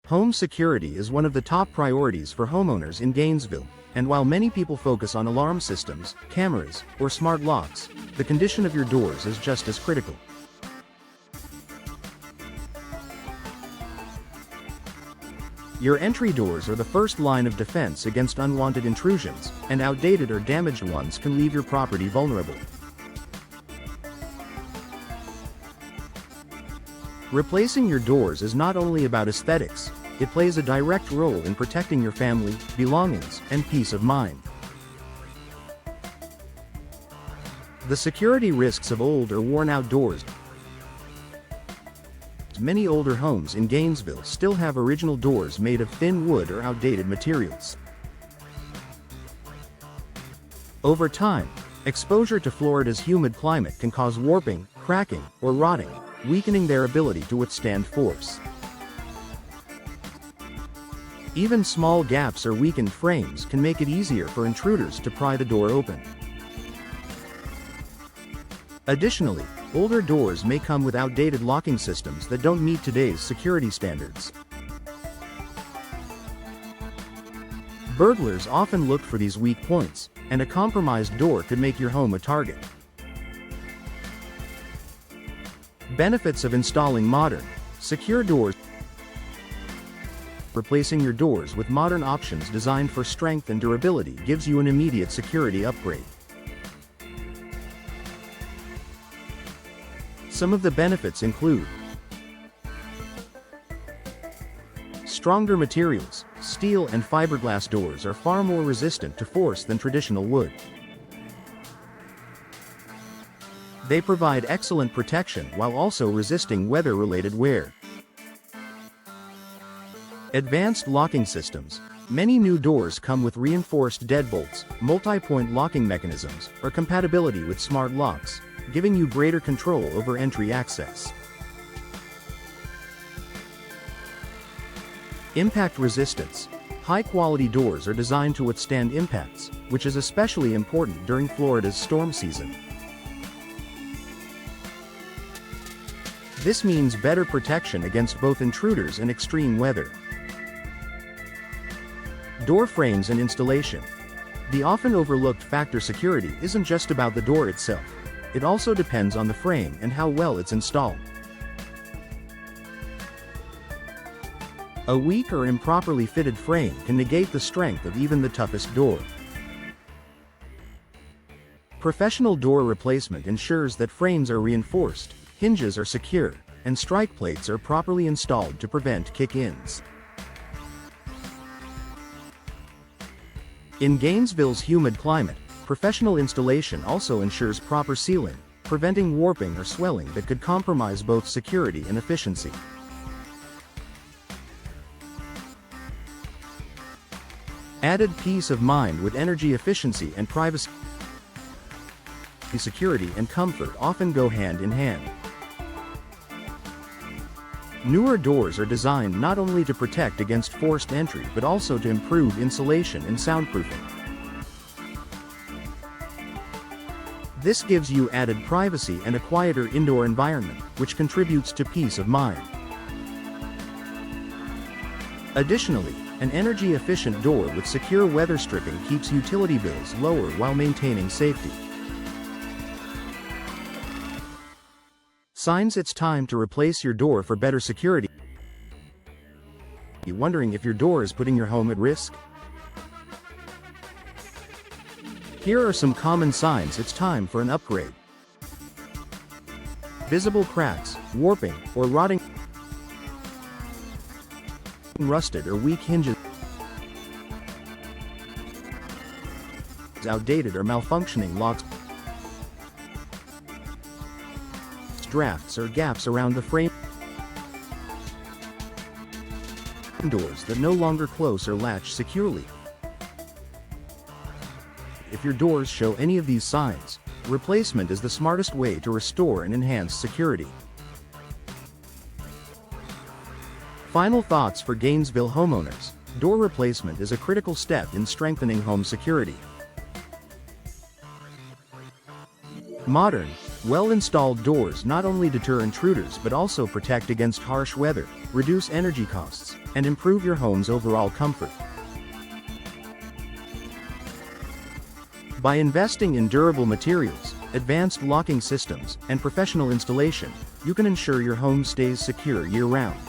Home security is one of the top priorities for homeowners in Gainesville, and while many people focus on alarm systems, cameras, or smart locks, the condition of your doors is just as critical. Your entry doors are the first line of defense against unwanted intrusions, and outdated or damaged ones can leave your property vulnerable. Replacing your doors is not only about aesthetics, it plays a direct role in protecting your family, belongings, and peace of mind. The security risks of old or worn-out doors. Many older homes in Gainesville still have original doors made of thin wood or outdated materials. Over time, exposure to Florida's humid climate can cause warping, cracking, or rotting, weakening their ability to withstand force. Even small gaps or weakened frames can make it easier for intruders to pry the door open. Additionally, older doors may come with outdated locking systems that don't meet today's security standards. Burglars often look for these weak points, and a compromised door could make your home a target. Benefits of installing modern, secure doors. Replacing your doors with modern options designed for strength and durability gives you an immediate security upgrade. Some of the benefits include stronger materials. Steel and fiberglass doors are far more resistant to force than traditional wood. They provide excellent protection while also resisting weather-related wear. Advanced locking systems. Many new doors come with reinforced deadbolts, multi-point locking mechanisms, or compatibility with smart locks, giving you greater control over entry access. Impact resistance. High-quality doors are designed to withstand impacts, which is especially important during Florida's storm season. This means better protection against both intruders and extreme weather. Door frames and installation. The often overlooked factor security isn't just about the door itself. It also depends on the frame and how well it's installed. A weak or improperly fitted frame can negate the strength of even the toughest door. Professional door replacement ensures that frames are reinforced, hinges are secure, and strike plates are properly installed to prevent kick-ins. In Gainesville's humid climate, professional installation also ensures proper sealing, preventing warping or swelling that could compromise both security and efficiency. Added peace of mind with energy efficiency and privacy. Security and comfort often go hand in hand. Newer doors are designed not only to protect against forced entry but also to improve insulation and soundproofing. This gives you added privacy and a quieter indoor environment, which contributes to peace of mind. Additionally, an energy-efficient door with secure weather stripping keeps utility bills lower while maintaining safety. Signs it's time to replace your door for better security. You wondering if your door is putting your home at risk? Here are some common signs it's time for an upgrade. Visible cracks, warping, or rotting. Rusted or weak hinges. Outdated or malfunctioning locks. Drafts or gaps around the frame. Doors that no longer close or latch securely. If your doors show any of these signs, replacement is the smartest way to restore and enhance security. Final thoughts for Gainesville homeowners. Door replacement is a critical step in strengthening home security. Modern, well-installed doors not only deter intruders but also protect against harsh weather, reduce energy costs, and improve your home's overall comfort. By investing in durable materials, advanced locking systems, and professional installation, you can ensure your home stays secure year-round.